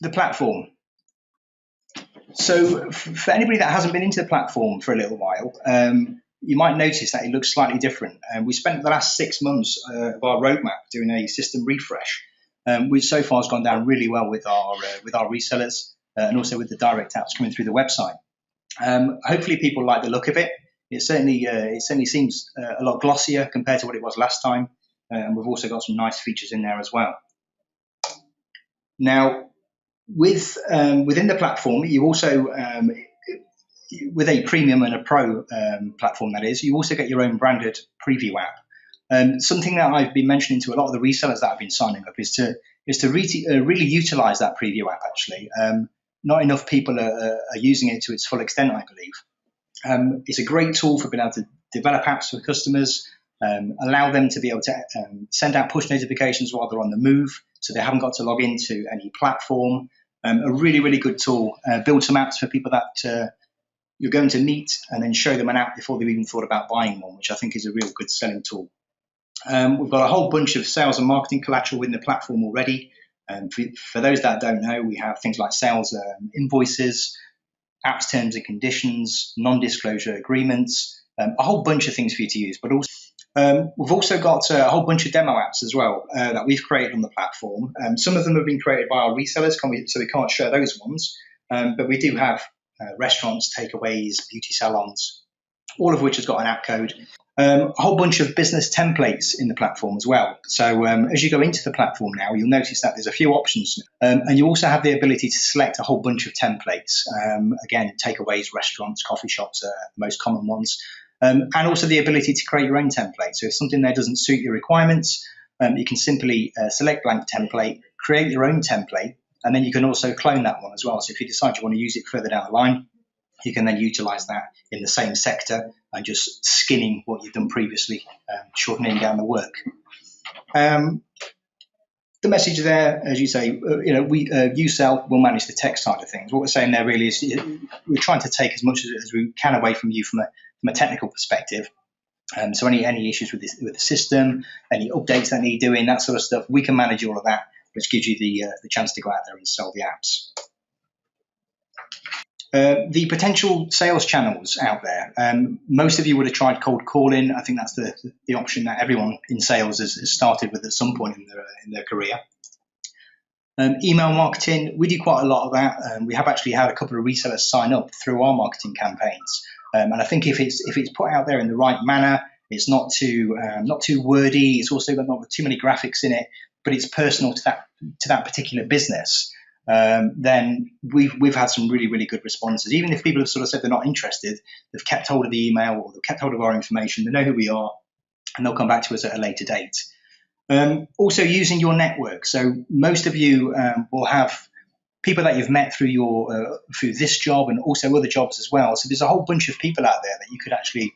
The platform. So for anybody that hasn't been into the platform for a little while, you might notice that it looks slightly different. We spent the last 6 months of our roadmap doing a system refresh, which so far has gone down really well with our resellers and also with the direct apps coming through the website. Hopefully, people like the look of it. It certainly seems a lot glossier compared to what it was last time, and we've also got some nice features in there as well. Now, within the platform, you also with a premium and a pro platform, that is, you also get your own branded preview app. Something that I've been mentioning to a lot of the resellers that have been signing up is to really utilize that preview app. Actually, not enough people are using it to its full extent, I believe. It's a great tool for being able to develop apps for customers, allow them to be able to send out push notifications while they're on the move, so they haven't got to log into any platform. A really, really good tool. Build some apps for people that you're going to meet, and then show them an app before they've even thought about buying one, which I think is a real good selling tool. We've got a whole bunch of sales and marketing collateral within the platform already. For those that don't know, we have things like sales invoices, apps terms and conditions, non-disclosure agreements, a whole bunch of things for you to use. But also, we've also got a whole bunch of demo apps as well that we've created on the platform. Some of them have been created by our resellers, so we can't share those ones. But we do have restaurants, takeaways, beauty salons, all of which has got an app code. A whole bunch of business templates in the platform as well. So as you go into the platform now, you'll notice that there's a few options. And you also have the ability to select a whole bunch of templates. Again, takeaways, restaurants, coffee shops are the most common ones. And also the ability to create your own template. So if something there doesn't suit your requirements, you can simply select blank template, create your own template, and then you can also clone that one as well. So if you decide you want to use it further down the line, you can then utilize that in the same sector and just skinning what you've done previously, shortening down the work. The message there, as you say, you sell, we'll manage the tech side of things. What we're saying there really is we're trying to take as much as we can away from you from a technical perspective. So any issues with the system, any updates that need doing, that sort of stuff, we can manage all of that, which gives you the chance to go out there and sell the apps. The potential sales channels out there. Most of you would have tried cold calling. I think that's the option that everyone in sales has started with at some point in their career. Email marketing, we do quite a lot of that. We have actually had a couple of resellers sign up through our marketing campaigns. And I think if it's put out there in the right manner, it's not too wordy. It's also got not too many graphics in it, but it's personal to that particular business. Then we've had some really, really good responses. Even if people have sort of said they're not interested, they've kept hold of the email or they've kept hold of our information. They know who we are, and they'll come back to us at a later date. Also using your network. So most of you will have people that you've met through this job and also other jobs as well. So there's a whole bunch of people out there that you could actually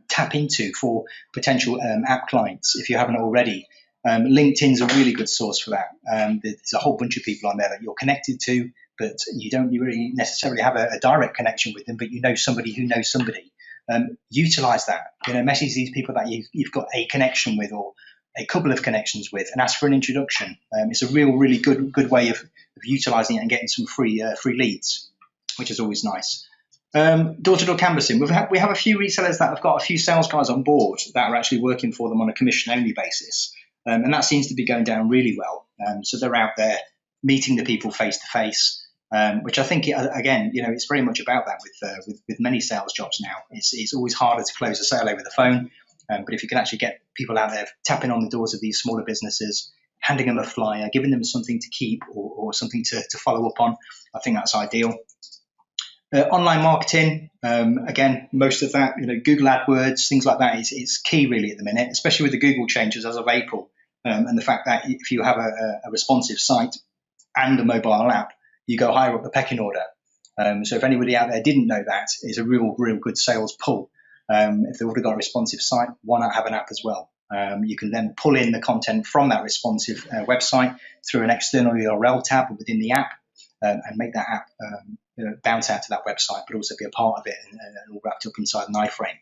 tap into for potential app clients if you haven't already. LinkedIn's a really good source for that. There's a whole bunch of people on there that you're connected to, but you don't really necessarily have a direct connection with them, but you know somebody who knows somebody. Utilize that. Message these people that you've got a connection with or a couple of connections with, and ask for an introduction. It's a really good way of utilizing it and getting some free leads, which is always nice. Door-to-door canvassing. We have a few resellers that have got a few sales guys on board that are actually working for them on a commission-only basis. And that seems to be going down really well. So they're out there meeting the people face to face, which I think, again, it's very much about that with many sales jobs now. It's always harder to close a sale over the phone. But if you can actually get people out there tapping on the doors of these smaller businesses, handing them a flyer, giving them something to keep or something to follow up on, I think that's ideal. Online marketing, again, most of that, Google AdWords, things like that is key really at the minute, especially with the Google changes as of April. And the fact that if you have a responsive site and a mobile app, you go higher up the pecking order. So if anybody out there didn't know that, it's a real good sales pull. If they've already got a responsive site, why not have an app as well? You can then pull in the content from that responsive website through an external URL tab within the app and make that app bounce out to that website, but also be a part of it and all wrapped up inside an iframe.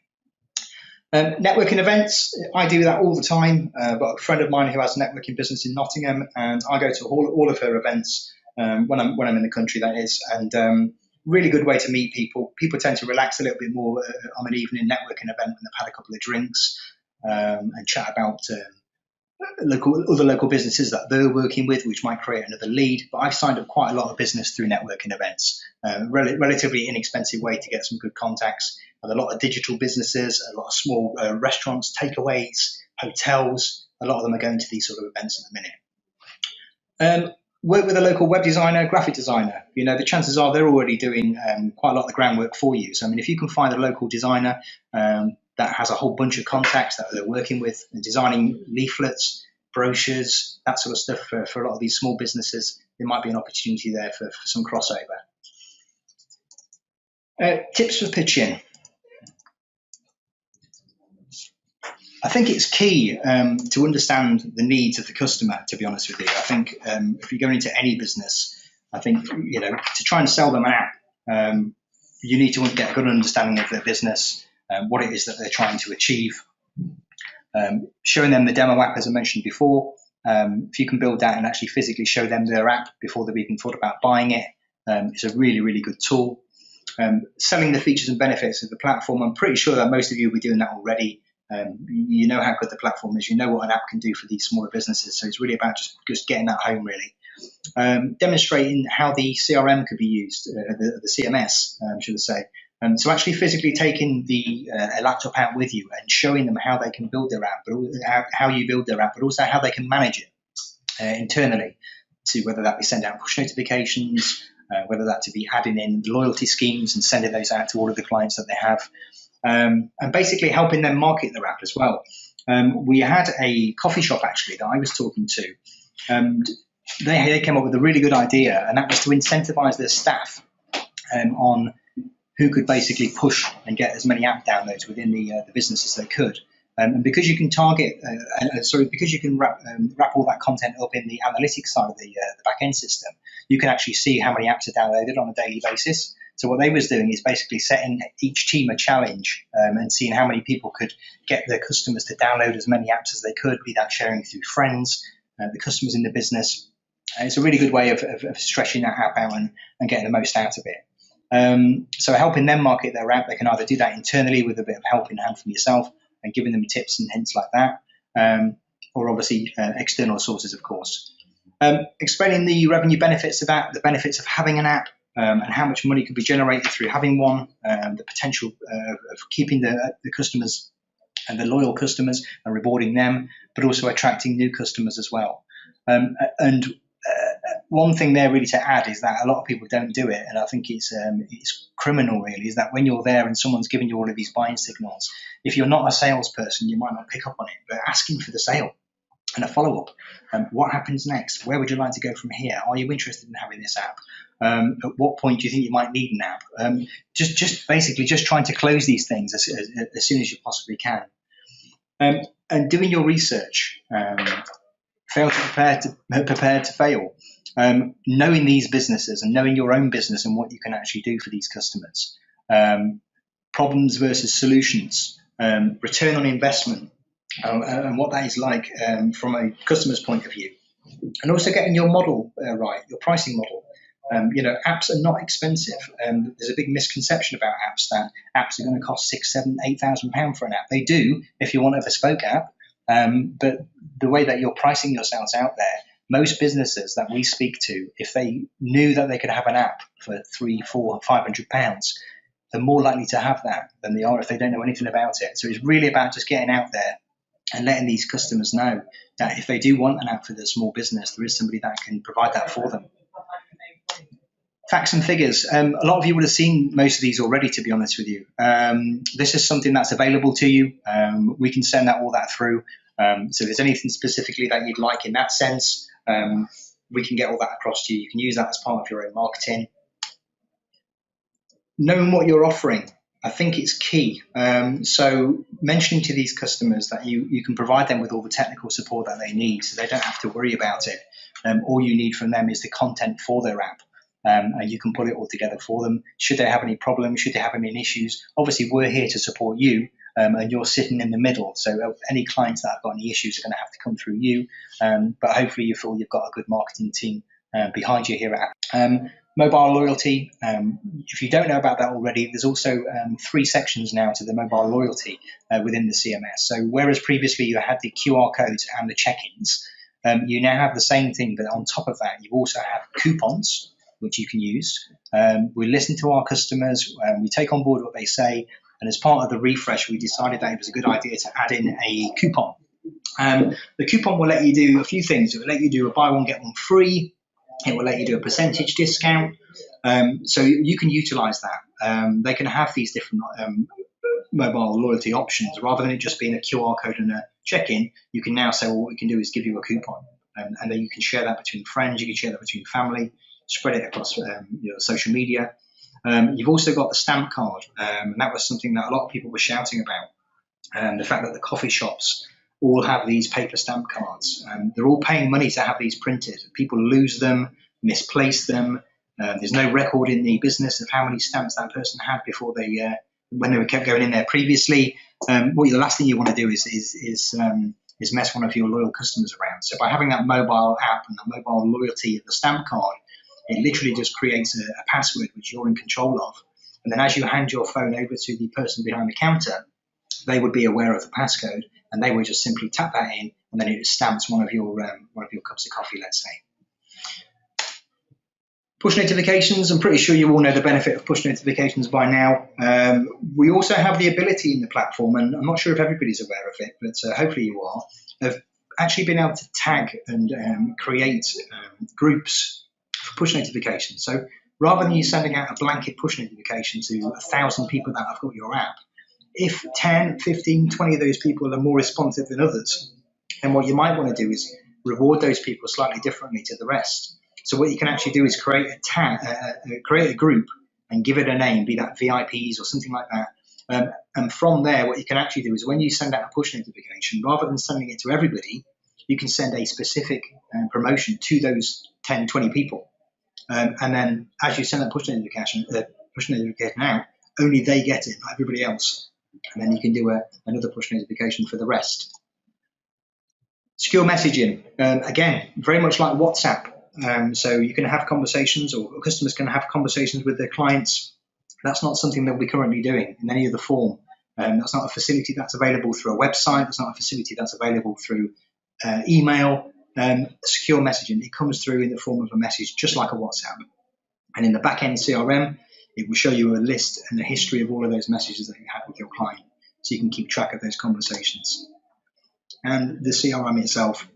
Networking events, I do that all the time. I've got a friend of mine who has a networking business in Nottingham, and I go to all of her events when I'm in the country, that is. And really good way to meet people. People tend to relax a little bit more on an evening networking event when they've had a couple of drinks, and chat about other local businesses that they're working with, which might create another lead. But I've signed up quite a lot of business through networking events. Relatively inexpensive way to get some good contacts. And a lot of digital businesses, a lot of small restaurants, takeaways, hotels. A lot of them are going to these sort of events at the minute. Work with a local web designer, graphic designer. The chances are they're already doing quite a lot of the groundwork for you. So, I mean, if you can find a local designer that has a whole bunch of contacts that they're working with and designing leaflets, brochures, that sort of stuff for a lot of these small businesses, there might be an opportunity there for some crossover. Tips for pitching. I think it's key to understand the needs of the customer, to be honest with you. I think if you're going into any business, I think, to try and sell them an app, you need to get a good understanding of their business, what it is that they're trying to achieve. Showing them the demo app, as I mentioned before. If you can build that and actually physically show them their app before they've even thought about buying it, it's a really, really good tool. Selling the features and benefits of the platform. I'm pretty sure that most of you will be doing that already. You know how good the platform is. You know what an app can do for these smaller businesses. So it's really about just getting that home, really. Demonstrating how the CRM could be used, the CMS, should I say. So actually physically taking a laptop out with you and showing them how they can build their app, but how you build their app, but also how they can manage it internally, to whether that be send out push notifications, whether that to be adding in loyalty schemes and sending those out to all of the clients that they have. And basically helping them market their app as well. We had a coffee shop actually that I was talking to. They came up with a really good idea, and that was to incentivize their staff on who could basically push and get as many app downloads within the business as they could. And because you can because you can wrap all that content up in the analytics side of the back-end system, you can actually see how many apps are downloaded on a daily basis. So what they was doing is basically setting each team a challenge and seeing how many people could get their customers to download as many apps as they could, be that sharing through friends, the customers in the business. It's a really good way of stretching that app out and getting the most out of it. So helping them market their app, they can either do that internally with a bit of help in hand from yourself and giving them tips and hints like that, or obviously external sources, of course. Explaining the revenue benefits of that, the benefits of having an app, and how much money could be generated through having one, the potential of keeping the customers and the loyal customers and rewarding them, but also attracting new customers as well. And one thing there really to add is that a lot of people don't do it, and I think it's criminal really, is that when you're there and someone's giving you all of these buying signals, if you're not a salesperson, you might not pick up on it, but asking for the sale and a follow-up. What happens next? Where would you like to go from here? Are you interested in having this app? At what point do you think you might need an app? Just basically just trying to close these things as soon as you possibly can. And doing your research. Fail to prepare to fail. Knowing these businesses and knowing your own business and what you can actually do for these customers. Problems versus solutions. Return on investment. And what that is like from a customer's point of view. And also getting your model right, your pricing model. Apps are not expensive. There's a big misconception about apps, that apps are going to cost £6,000, £7,000, £8,000 for an app. They do if you want a bespoke app. But the way that you're pricing yourselves out there, most businesses that we speak to, if they knew that they could have an app for £300, £400, £500, they're more likely to have that than they are if they don't know anything about it. So it's really about just getting out there and letting these customers know that if they do want an app for their small business, there is somebody that can provide that for them. Facts and figures. A lot of you would have seen most of these already, to be honest with you. This is something that's available to you. We can send all that through. So if there's anything specifically that you'd like in that sense, we can get all that across to you. You can use that as part of your own marketing. Knowing what you're offering, I think it's key. So mentioning to these customers that you can provide them with all the technical support that they need, so they don't have to worry about it. All you need from them is the content for their app. And you can put it all together for them. Should they have any problems, should they have any issues, obviously we're here to support you, and you're sitting in the middle. So any clients that have got any issues are going to have to come through you. But hopefully you feel you've got a good marketing team behind you here at mobile loyalty. If you don't know about that already, there's also 3 sections now to the mobile loyalty within the CMS. So whereas previously you had the QR codes and the check-ins, you now have the same thing, but on top of that, you also have coupons, which you can use. We listen to our customers, we take on board what they say, and as part of the refresh, we decided that it was a good idea to add in a coupon. The coupon will let you do a few things. It will let you do a buy one, get one free. It will let you do a percentage discount. So you can utilize that. They can have these different mobile loyalty options. Rather than it just being a QR code and a check-in, you can now say, well, what we can do is give you a coupon. And then you can share that between friends, you can share that between family, spread it across your social media. You've also got the stamp card, and that was something that a lot of people were shouting about. The fact that the coffee shops all have these paper stamp cards. They're all paying money to have these printed. People lose them, misplace them. There's no record in the business of how many stamps that person had before when they kept going in there previously. The last thing you want to do is mess one of your loyal customers around. So by having that mobile app and the mobile loyalty of the stamp card, it literally just creates a password which you're in control of. And then as you hand your phone over to the person behind the counter, they would be aware of the passcode, and they would just simply tap that in, and then it stamps one of your cups of coffee, let's say. Push notifications, I'm pretty sure you all know the benefit of push notifications by now. We also have the ability in the platform, and I'm not sure if everybody's aware of it, but hopefully you are, of actually being able to tag and create groups for push notifications. So rather than you sending out a blanket push notification to 1,000 people that have got your app, if 10, 15, 20 of those people are more responsive than others, then what you might want to do is reward those people slightly differently to the rest. So what you can actually do is create a group and give it a name, be that VIPs or something like that. And from there, what you can actually do is when you send out a push notification, rather than sending it to everybody, you can send a specific promotion to those 10, 20 people. And then as you send that push notification out, only they get it, not everybody else. And then you can do another push notification for the rest. Secure messaging, again, very much like WhatsApp. So you can have conversations, or customers can have conversations with their clients. That's not something that we're currently doing in any other form. That's not a facility that's available through a website. That's not a facility that's available through email. Secure messaging, it comes through in the form of a message, just like a WhatsApp. And in the back-end CRM, it will show you a list and a history of all of those messages that you had with your client, so you can keep track of those conversations. And the CRM itself,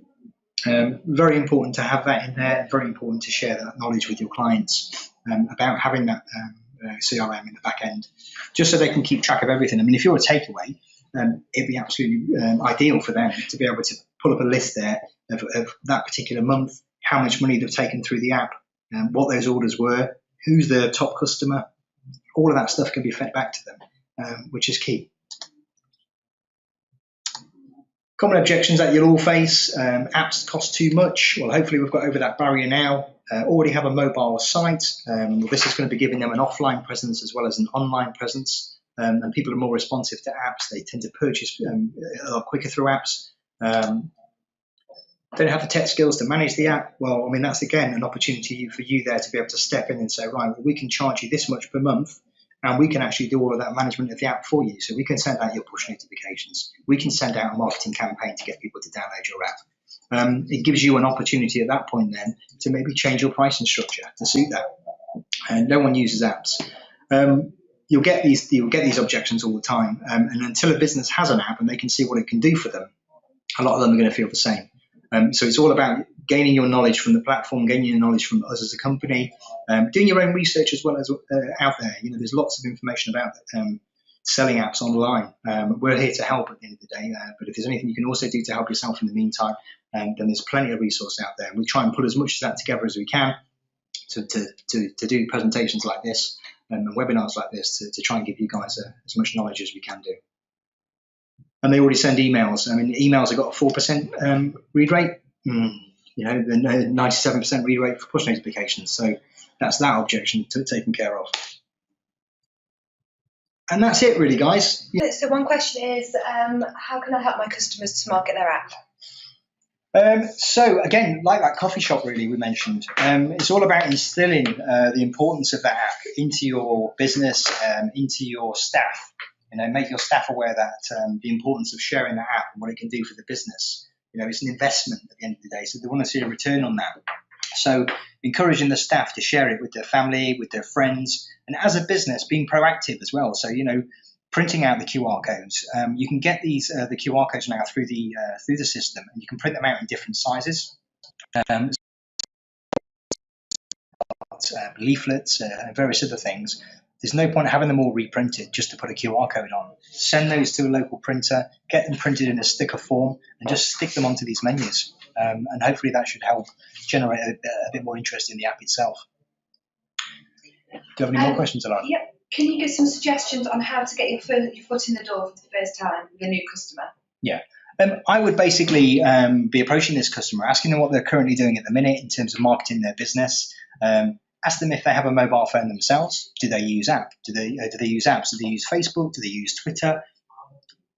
very important to have that in there, very important to share that knowledge with your clients about having that CRM in the back end, just so they can keep track of everything. I mean, if you're a takeaway, it'd be absolutely ideal for them to be able to pull up a list there of that particular month, how much money they've taken through the app, what those orders were, who's the top customer. All of that stuff can be fed back to them, which is key. Common objections that you'll all face: apps cost too much. Well, hopefully we've got over that barrier now. Already have a mobile site. This is going to be giving them an offline presence as well as an online presence. And people are more responsive to apps. They tend to purchase a lot quicker through apps. Don't have the tech skills to manage the app. Well, I mean, that's again an opportunity for you there to be able to step in and say, right, well, we can charge you this much per month, and we can actually do all of that management of the app for you. So we can send out your push notifications. We can send out a marketing campaign to get people to download your app. It gives you an opportunity at that point then to maybe change your pricing structure to suit that. And no one uses apps. You'll get these objections all the time. And until a business has an app and they can see what it can do for them, a lot of them are going to feel the same. So it's all about gaining your knowledge from the platform, gaining your knowledge from us as a company, doing your own research as well as out there. You know, there's lots of information about selling apps online. We're here to help at the end of the day, but if there's anything you can also do to help yourself in the meantime, then there's plenty of resource out there. And we try and put as much of that together as we can to do presentations like this and webinars like this to try and give you guys as much knowledge as we can do. And they already send emails. I mean, emails have got a 4% read rate. You know, the 97% read rate for push notifications. So that's that objection taken care of. And that's it, really, guys. So one question is, how can I help my customers to market their app? So again, like that coffee shop really we mentioned, it's all about instilling the importance of that app into your business, into your staff. Make your staff aware that the importance of sharing that app and what it can do for the business. It's an investment at the end of the day, so they want to see a return on that. So encouraging the staff to share it with their family, with their friends, and as a business, being proactive as well. So printing out the QR codes. You can get these the QR codes now through the system, and you can print them out in different sizes. Leaflets, and various other things. There's no point having them all reprinted just to put a QR code on. Send those to a local printer, get them printed in a sticker form, and just stick them onto these menus. And hopefully that should help generate a bit more interest in the app itself. Do you have any more questions, Alana? Yeah. Can you give some suggestions on how to get your foot in the door for the first time with a new customer? Yeah. I would basically be approaching this customer, asking them what they're currently doing at the minute in terms of marketing their business. Ask them if they have a mobile phone themselves. Do they use app? Do they use apps? Do they use Facebook? Do they use Twitter?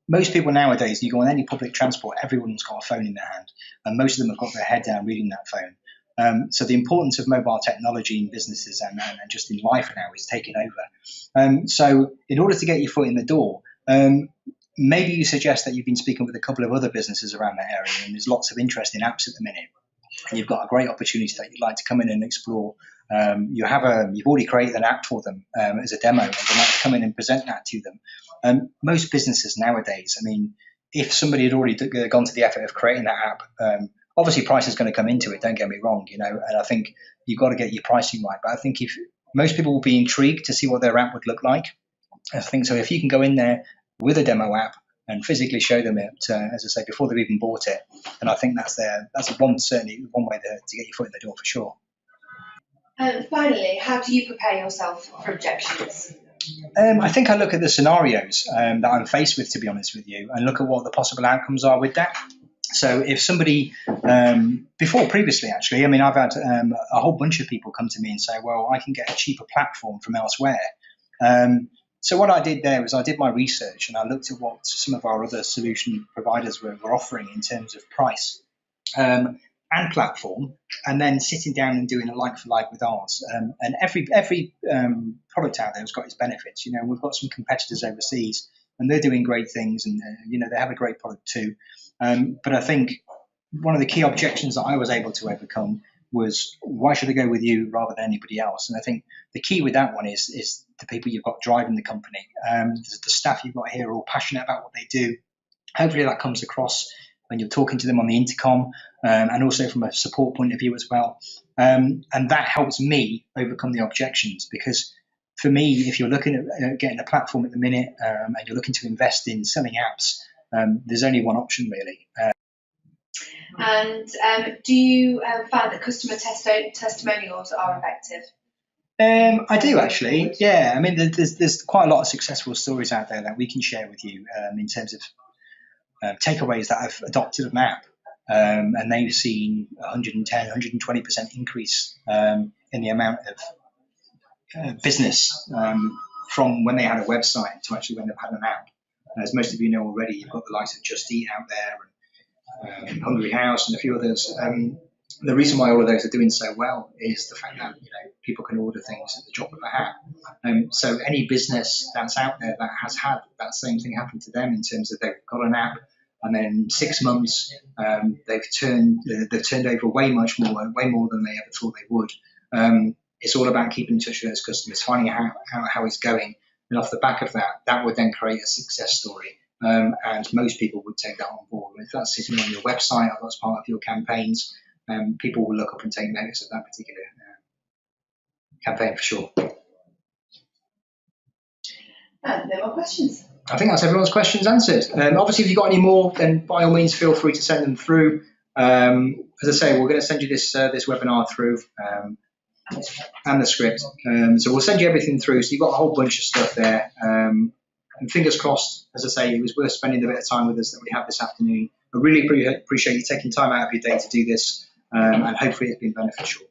Most people nowadays, you go on any public transport, everyone's got a phone in their hand, and most of them have got their head down reading that phone. So the importance of mobile technology in businesses and just in life now is taking over. So in order to get your foot in the door, maybe you suggest that you've been speaking with a couple of other businesses around that area, and there's lots of interest in apps at the minute, and you've got a great opportunity that you'd like to come in and explore. You've already created an app for them as a demo, and you might come in and present that to them. Most businesses nowadays, if somebody had already gone to the effort of creating that app, obviously price is going to come into it, don't get me wrong, and I think you've got to get your pricing right. But I think if most people will be intrigued to see what their app would look like, I think so. If you can go in there with a demo app and physically show them it, as I say, before they've even bought it, and I think certainly one way to get your foot in the door for sure. And finally, how do you prepare yourself for objections? I think I look at the scenarios that I'm faced with, to be honest with you, and look at what the possible outcomes are with that. So if somebody, previously actually, I've had a whole bunch of people come to me and say, well, I can get a cheaper platform from elsewhere. So what I did there was I did my research and I looked at what some of our other solution providers were offering in terms of price and platform, and then sitting down and doing a like for like with ours. And every product out there has got its benefits. We've got some competitors overseas and they're doing great things, and they have a great product too. But I think one of the key objections that I was able to overcome was, why should I go with you rather than anybody else? And I think the key with that one is the people you've got driving the company. The staff you've got here are all passionate about what they do. Hopefully that comes across when you're talking to them on the intercom, and also from a support point of view as well. And that helps me overcome the objections, because for me, if you're looking at getting a platform at the minute and you're looking to invest in selling apps, there's only one option really. And do you find that customer testimonials are effective? I do actually, yeah. There's quite a lot of successful stories out there that we can share with you in terms of takeaways that have adopted an app, and they've seen 110, 120% increase in the amount of business from when they had a website to actually when they've had an app. As most of you know already, you've got the likes of Just Eat out there, and Hungry House and a few others. The reason why all of those are doing so well is the fact that people can order things at the drop of a hat. So any business that's out there that has had that same thing happen to them in terms of they've got an app, and then 6 months they've turned over way more than they ever thought they would. It's all about keeping in touch with those customers, finding out how it's going, and off the back of that would then create a success story. And most people would take that on board. If that's sitting on your website or that's part of your campaigns, people will look up and take notice of that particular campaign for sure. And no more questions. I think that's everyone's questions answered. Obviously, if you've got any more, then by all means, feel free to send them through. As I say, we're going to send you this webinar through and the script. So we'll send you everything through. So you've got a whole bunch of stuff there. And fingers crossed, as I say, it was worth spending a bit of time with us that we have this afternoon. I really appreciate you taking time out of your day to do this, and hopefully it's been beneficial.